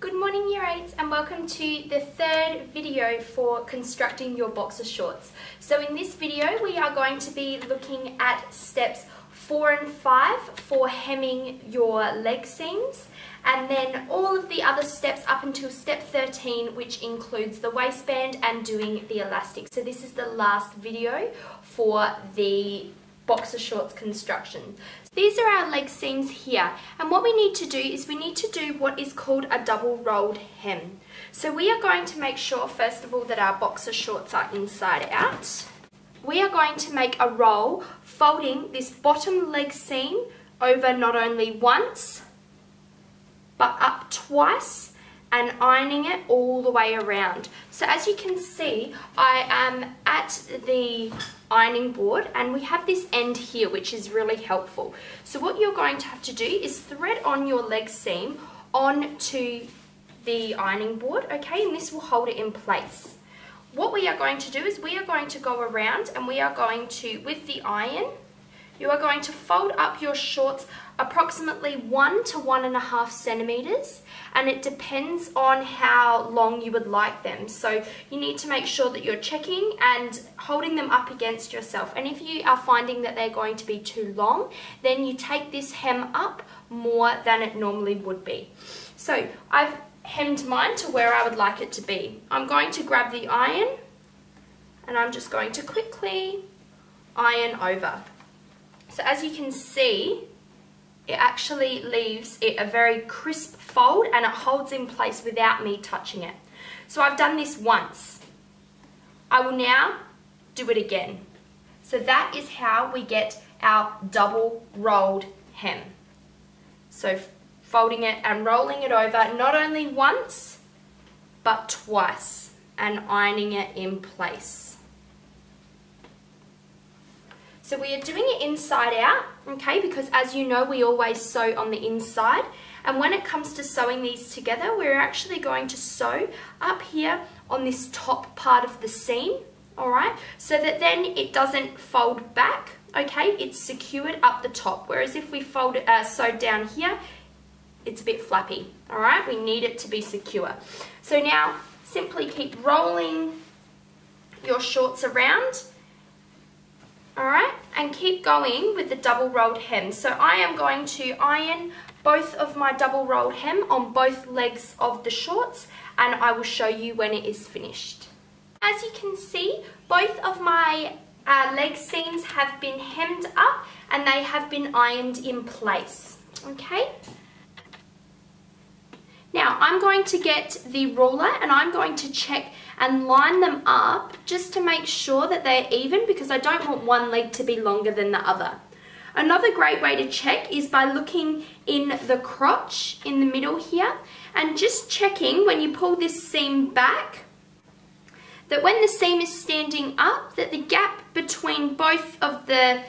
Good morning Year 8s and welcome to the third video for constructing your boxer shorts. So in this video we are going to be looking at steps 4 and 5 for hemming your leg seams, and then all of the other steps up until step 13, which includes the waistband and doing the elastic. So this is the last video for the boxer shorts construction. These are our leg seams here, and what we need to do is we need to do what is called a double rolled hem. So we are going to make sure first of all that our boxer shorts are inside out. We are going to make a roll folding this bottom leg seam over not only once but up twice and ironing it all the way around. So as you can see, I am at the ironing board and we have this end here which is really helpful. So what you're going to have to do is thread on your leg seam onto the ironing board, okay, and this will hold it in place. What we are going to do is we are going to go around and we are going to, with the iron, you are going to fold up your shorts approximately 1 to 1.5 centimeters, and it depends on how long you would like them. So you need to make sure that you're checking and holding them up against yourself. And if you are finding that they're going to be too long, then you take this hem up more than it normally would be. So I've hemmed mine to where I would like it to be. I'm going to grab the iron and I'm just going to quickly iron over. So as you can see, it actually leaves it a very crisp fold and it holds in place without me touching it. So I've done this once. I will now do it again. So that is how we get our double rolled hem. So folding it and rolling it over not only once but twice and ironing it in place. So we are doing it inside out, okay, because as you know we always sew on the inside, and when it comes to sewing these together we're actually going to sew up here on this top part of the seam, alright, so that then it doesn't fold back, okay, it's secured up the top, whereas if we sew down here it's a bit flappy, alright, we need it to be secure. So now simply keep rolling your shorts around. Alright, and keep going with the double rolled hem. So I am going to iron both of my double rolled hem on both legs of the shorts, and I will show you when it is finished. As you can see, both of my leg seams have been hemmed up and they have been ironed in place. Okay? Now I'm going to get the ruler and I'm going to check and line them up just to make sure that they're even, because I don't want one leg to be longer than the other. Another great way to check is by looking in the crotch in the middle here and just checking when you pull this seam back that when the seam is standing up that the gap between both of the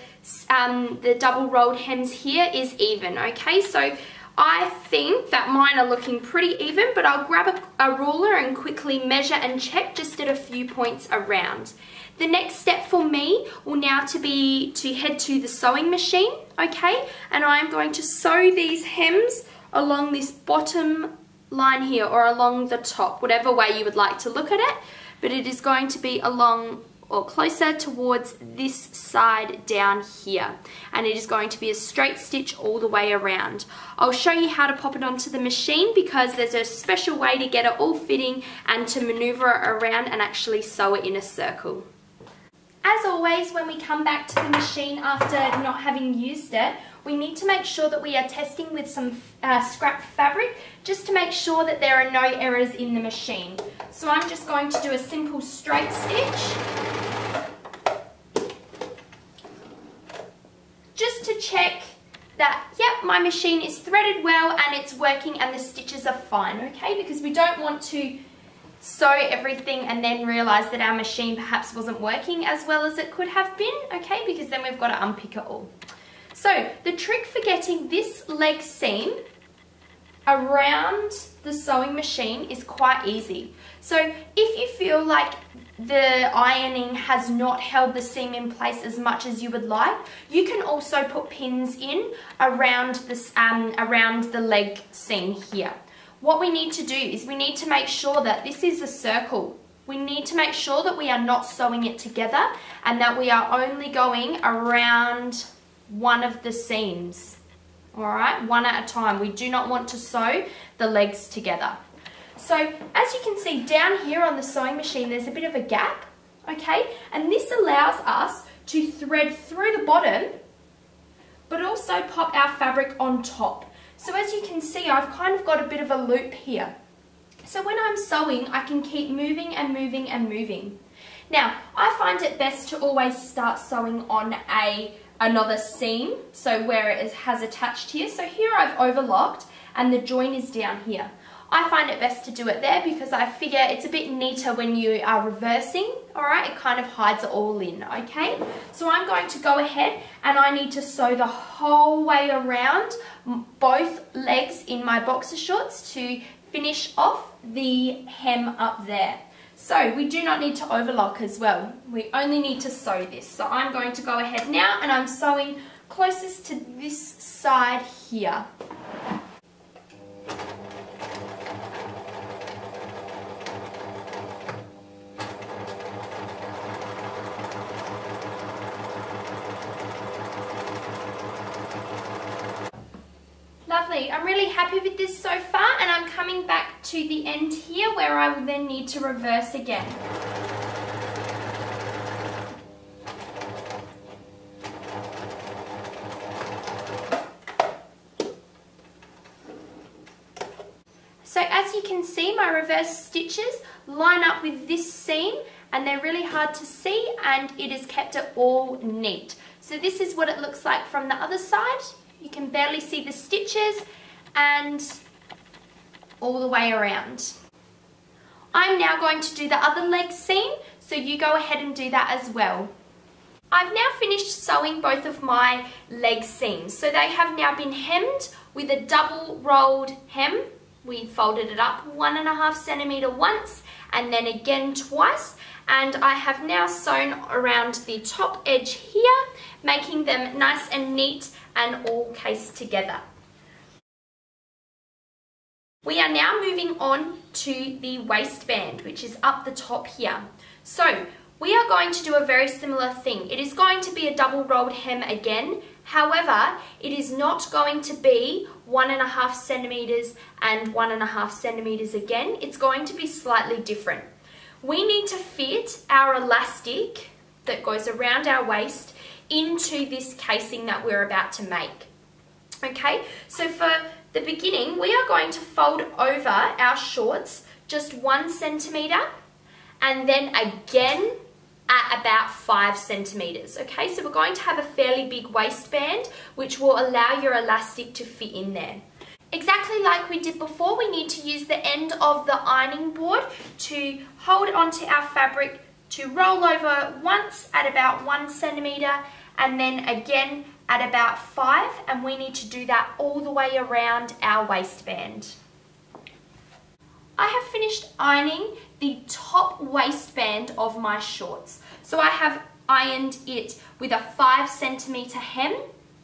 double rolled hems here is even, okay? So I think that mine are looking pretty even, but I'll grab a ruler and quickly measure and check just at a few points around. The next step for me will now be to head to the sewing machine, okay? And I'm going to sew these hems along this bottom line here or along the top, whatever way you would like to look at it, but it is going to be along or closer towards this side down here, and it is going to be a straight stitch all the way around. I'll show you how to pop it onto the machine because there's a special way to get it all fitting and to maneuver it around and actually sew it in a circle. As always, when we come back to the machine after not having used it, we need to make sure that we are testing with some scrap fabric just to make sure that there are no errors in the machine. So I'm just going to do a simple straight stitch just to check that, yep, my machine is threaded well and it's working and the stitches are fine, okay? Because we don't want to sew everything and then realize that our machine perhaps wasn't working as well as it could have been, okay? Because then we've got to unpick it all. So the trick for getting this leg seam around the sewing machine is quite easy. So if you feel like the ironing has not held the seam in place as much as you would like, you can also put pins in around this around the leg seam here. what we need to do is we need to make sure that this is a circle. We need to make sure that we are not sewing it together and that we are only going around one of the seams. All right, one at a time. We do not want to sew the legs together. So as you can see down here on the sewing machine, there's a bit of a gap, okay? And this allows us to thread through the bottom, but also pop our fabric on top. So as you can see, I've kind of got a bit of a loop here. So when I'm sewing, I can keep moving and moving and moving. Now, I find it best to always start sewing on another seam, so where it has attached here. So here I've overlocked and the join is down here. I find it best to do it there because I figure it's a bit neater when you are reversing, all right? It kind of hides it all in, okay? So I'm going to go ahead and I need to sew the whole way around both legs in my boxer shorts to finish off the hem up there. So we do not need to overlock as well. We only need to sew this. So I'm going to go ahead now and I'm sewing closest to this side here. Lovely, I'm really happy with this so far, and I'm coming back to the end here where I will then need to reverse again. So as you can see, my reverse stitches line up with this seam and they're really hard to see, and it has kept it all neat. So this is what it looks like from the other side. You can barely see the stitches and all the way around. I'm now going to do the other leg seam, so you go ahead and do that as well. I've now finished sewing both of my leg seams. So they have now been hemmed with a double rolled hem. We folded it up 1.5 centimeter once and then again twice. And I have now sewn around the top edge here, making them nice and neat and all cased together. We are now moving on to the waistband, which is up the top here. So we are going to do a very similar thing. It is going to be a double rolled hem again. However, it is not going to be 1.5 centimeters and 1.5 centimeters again. It's going to be slightly different. We need to fit our elastic that goes around our waist into this casing that we're about to make. Okay, so for the beginning, we are going to fold over our shorts just 1 centimeter and then again at about 5 centimeters. Okay, so we're going to have a fairly big waistband, which will allow your elastic to fit in there. Exactly like we did before, we need to use the end of the ironing board to hold onto our fabric to roll over once at about 1 centimeter and then again at about 5, and we need to do that all the way around our waistband. I have finished ironing the top waistband of my shorts. So I have ironed it with a 5 centimeter hem,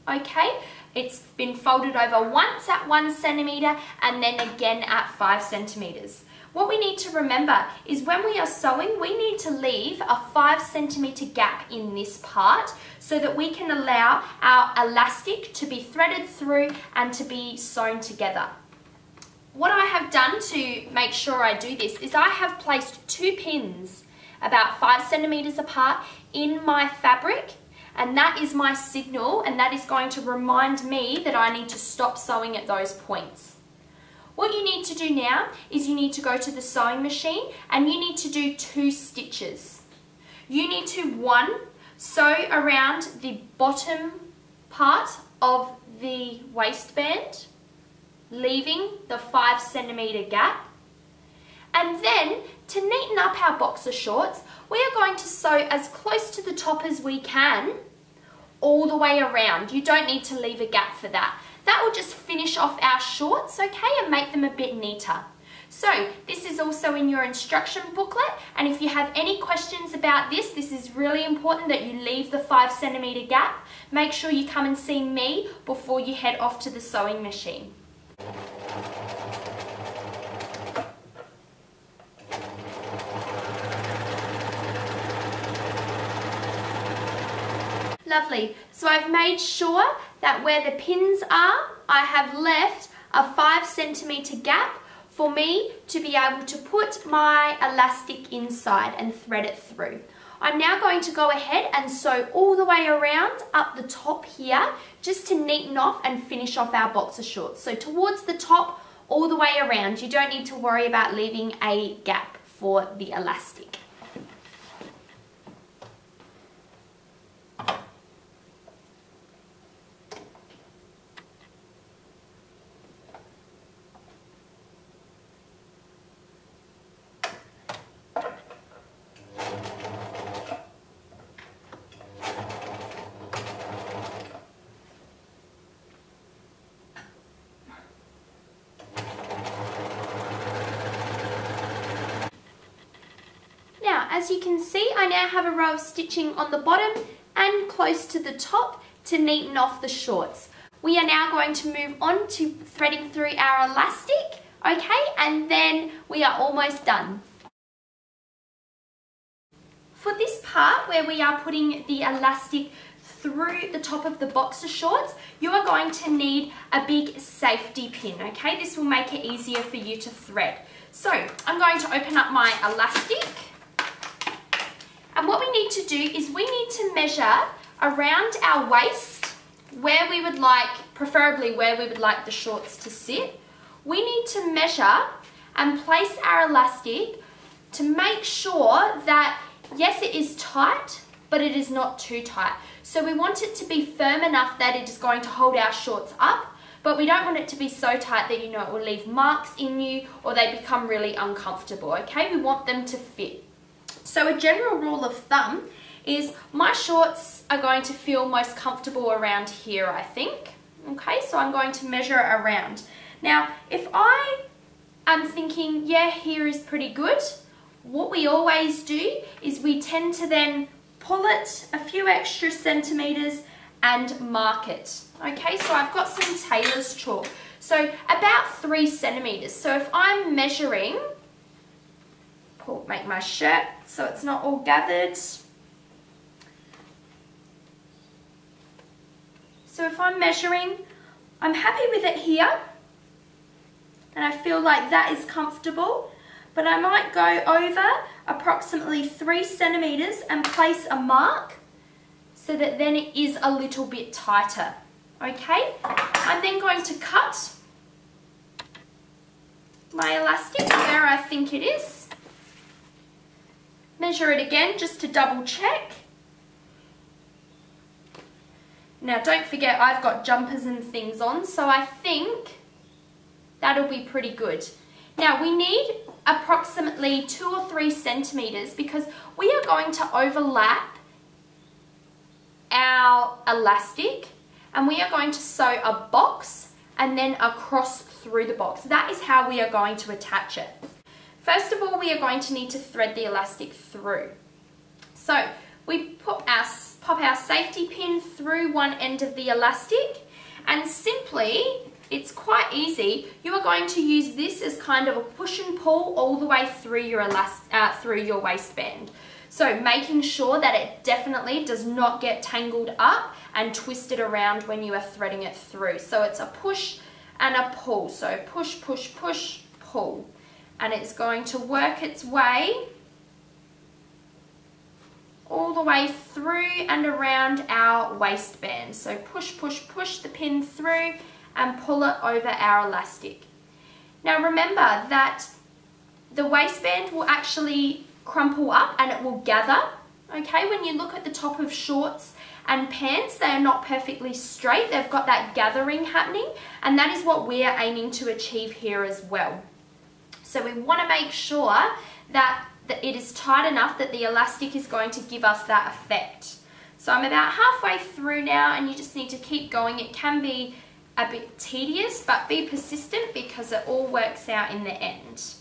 okay? It's been folded over once at 1 centimeter and then again at 5 centimeters. What we need to remember is when we are sewing, we need to leave a 5 centimeter gap in this part so that we can allow our elastic to be threaded through and to be sewn together. What I have done to make sure I do this is I have placed 2 pins about 5 centimeters apart in my fabric, and that is my signal, and that is going to remind me that I need to stop sewing at those points. What you need to do now is you need to go to the sewing machine and you need to do 2 stitches. You need to, 1, sew around the bottom part of the waistband, leaving the 5 centimeter gap. And then, to neaten up our boxer shorts, we are going to sew as close to the top as we can, all the way around. You don't need to leave a gap for that. That will just finish off our shorts, okay, and make them a bit neater. So, this is also in your instruction booklet, and if you have any questions about this is really important that you leave the 5 centimeter gap. Make sure you come and see me before you head off to the sewing machine. Lovely. So I've made sure that where the pins are, I have left a 5 centimeter gap for me to be able to put my elastic inside and thread it through. I'm now going to go ahead and sew all the way around up the top here, just to neaten off and finish off our boxer shorts. So towards the top, all the way around. You don't need to worry about leaving a gap for the elastic. As you can see, I now have a row of stitching on the bottom and close to the top to neaten off the shorts. We are now going to move on to threading through our elastic, okay, and then we are almost done. For this part where we are putting the elastic through the top of the boxer shorts, you are going to need a big safety pin, okay? This will make it easier for you to thread. So I'm going to open up my elastic. And what we need to do is we need to measure around our waist where we would like, preferably where we would like the shorts to sit. We need to measure and place our elastic to make sure that, yes, it is tight, but it is not too tight. So we want it to be firm enough that it is going to hold our shorts up, but we don't want it to be so tight that, you know, it will leave marks in you or they become really uncomfortable, okay? We want them to fit. So a general rule of thumb is my shorts are going to feel most comfortable around here, I think. Okay, so I'm going to measure around. Now, if I am thinking, yeah, here is pretty good, what we always do is we tend to then pull it a few extra centimeters and mark it. Okay, so I've got some tailor's chalk. So about 3 centimeters. So if I'm measuring, make my shirt so it's not all gathered. So if I'm measuring, I'm happy with it here and I feel like that is comfortable, but I might go over approximately 3 centimeters and place a mark so that then it is a little bit tighter. Okay, I'm then going to cut my elastic where I think it is. Measure it again just to double check. Now don't forget I've got jumpers and things on, so I think that'll be pretty good. Now we need approximately 2 or 3 centimeters because we are going to overlap our elastic and we are going to sew a box and then across through the box. That is how we are going to attach it. First of all, we are going to need to thread the elastic through. So we pop our safety pin through one end of the elastic and simply, it's quite easy, you are going to use this as kind of a push and pull all the way through your waistband. So making sure that it definitely does not get tangled up and twisted around when you are threading it through. So it's a push and a pull. So push, push, push, pull. And it's going to work its way all the way through and around our waistband. So push, push, push the pin through and pull it over our elastic. Now remember that the waistband will actually crumple up and it will gather. Okay, when you look at the top of shorts and pants, they are not perfectly straight. They've got that gathering happening, and that is what we are aiming to achieve here as well. So we want to make sure that it is tight enough that the elastic is going to give us that effect. So I'm about halfway through now and you just need to keep going. It can be a bit tedious, but be persistent because it all works out in the end.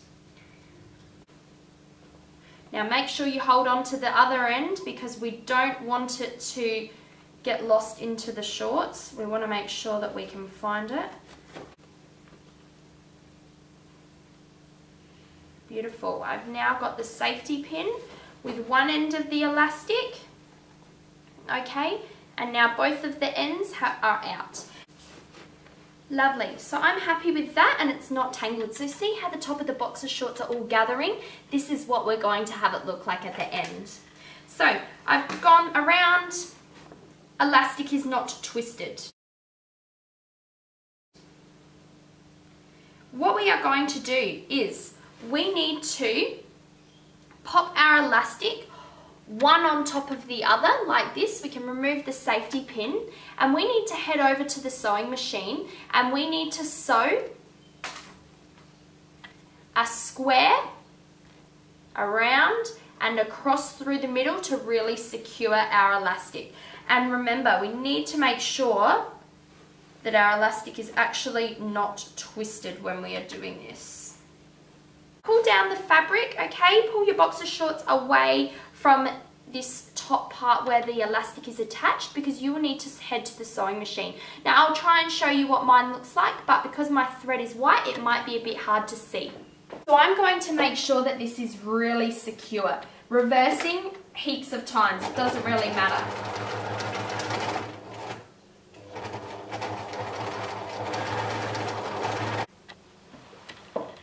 Now make sure you hold on to the other end because we don't want it to get lost into the shorts. We want to make sure that we can find it. Beautiful. I've now got the safety pin with one end of the elastic, okay, and now both of the ends are out. Lovely, so I'm happy with that and it's not tangled. So see how the top of the boxer shorts are all gathering? This is what we're going to have it look like at the end. So I've gone around, elastic is not twisted. What we are going to do is we need to pop our elastic one on top of the other like this. We can remove the safety pin and we need to head over to the sewing machine and we need to sew a square around and across through the middle to really secure our elastic. And remember, we need to make sure that our elastic is actually not twisted when we are doing this. Pull down the fabric, okay? Pull your boxer shorts away from this top part where the elastic is attached because you will need to head to the sewing machine. Now I'll try and show you what mine looks like, but because my thread is white, it might be a bit hard to see. So I'm going to make sure that this is really secure. Reversing heaps of times, it doesn't really matter.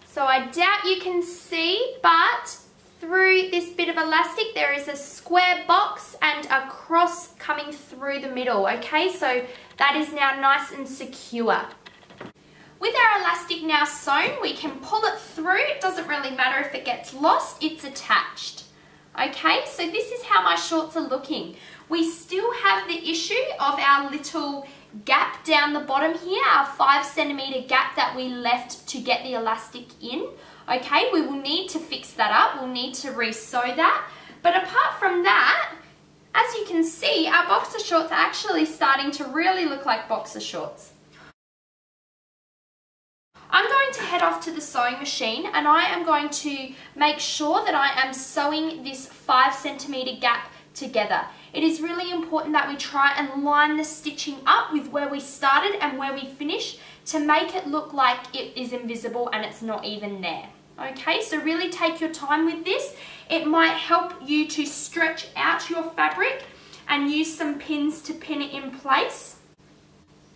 So I doubt you can see, but through this bit of elastic there is a square box and a cross coming through the middle, okay? So that is now nice and secure. With our elastic now sewn, we can pull it through. It doesn't really matter if it gets lost, it's attached. Okay, so this is how my shorts are looking. We still have the issue of our little gap down the bottom here, our 5 centimeter gap that we left to get the elastic in. Okay, we will need to fix that up. We'll need to re-sew that. But apart from that, as you can see, our boxer shorts are actually starting to really look like boxer shorts. I'm going to head off to the sewing machine and I am going to make sure that I am sewing this 5 centimeter gap together. It is really important that we try and line the stitching up with where we started and where we finished to make it look like it is invisible and it's not even there. Okay, so really take your time with this. It might help you to stretch out your fabric and use some pins to pin it in place.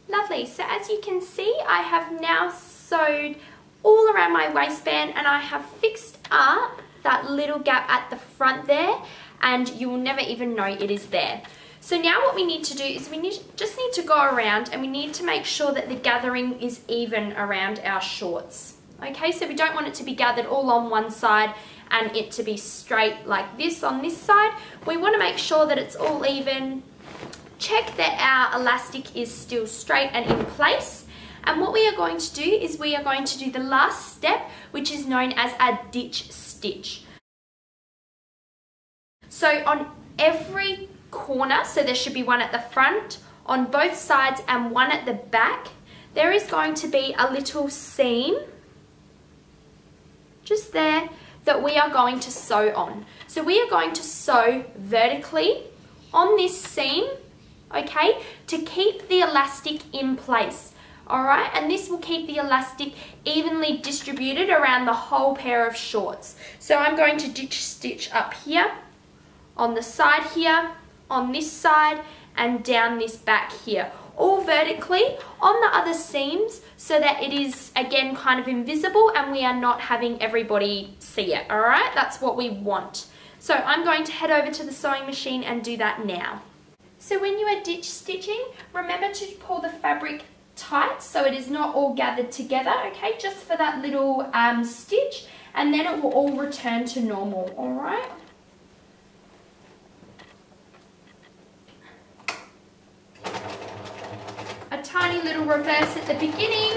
Lovely, so as you can see, I have now sewed all around my waistband and I have fixed up that little gap at the front there and you will never even know it is there. So now what we need to do is we just need to go around and we need to make sure that the gathering is even around our shorts. Okay, so we don't want it to be gathered all on one side and it to be straight like this on this side. We want to make sure that it's all even. Check that our elastic is still straight and in place. And what we are going to do is we are going to do the last step, which is known as a ditch stitch. So on every corner, so there should be one at the front, on both sides and one at the back, there is going to be a little seam just there that we are going to sew on. So we are going to sew vertically on this seam, okay, to keep the elastic in place. Alright, and this will keep the elastic evenly distributed around the whole pair of shorts. So I'm going to ditch stitch up here, on the side here, on this side, and down this back here. All vertically on the other seams so that it is again kind of invisible and we are not having everybody see it. Alright, that's what we want. So I'm going to head over to the sewing machine and do that now. So when you are ditch stitching, remember to pull the fabric tight so it is not all gathered together, okay, just for that little stitch, and then it will all return to normal. Alright. A tiny little reverse at the beginning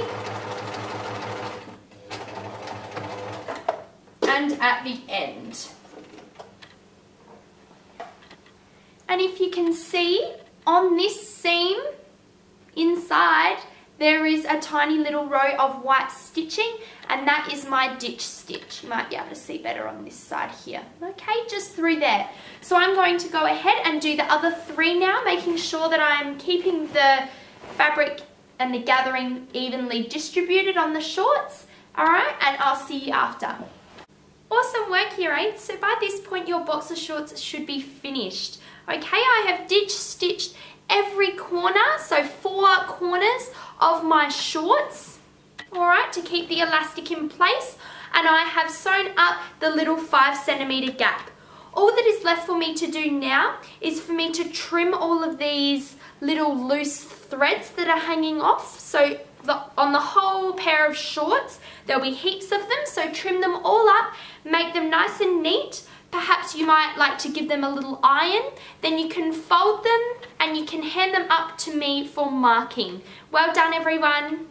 and at the end. And if you can see on this seam inside there is a tiny little row of white stitching and that is my ditch stitch. You might be able to see better on this side here. Okay, just through there. So I'm going to go ahead and do the other 3 now, making sure that I'm keeping the fabric and the gathering evenly distributed on the shorts. Alright, and I'll see you after. Awesome work here, eh? So by this point your boxer shorts should be finished. Okay, I have stitched every corner, so 4 corners of my shorts, alright, to keep the elastic in place, and I have sewn up the little 5 centimeter gap. All that is left for me to do now is for me to trim all of these little loose threads that are hanging off. So on the whole pair of shorts, there'll be heaps of them, so trim them all up, make them nice and neat. Perhaps you might like to give them a little iron, then you can fold them and you can hand them up to me for marking. Well done, everyone.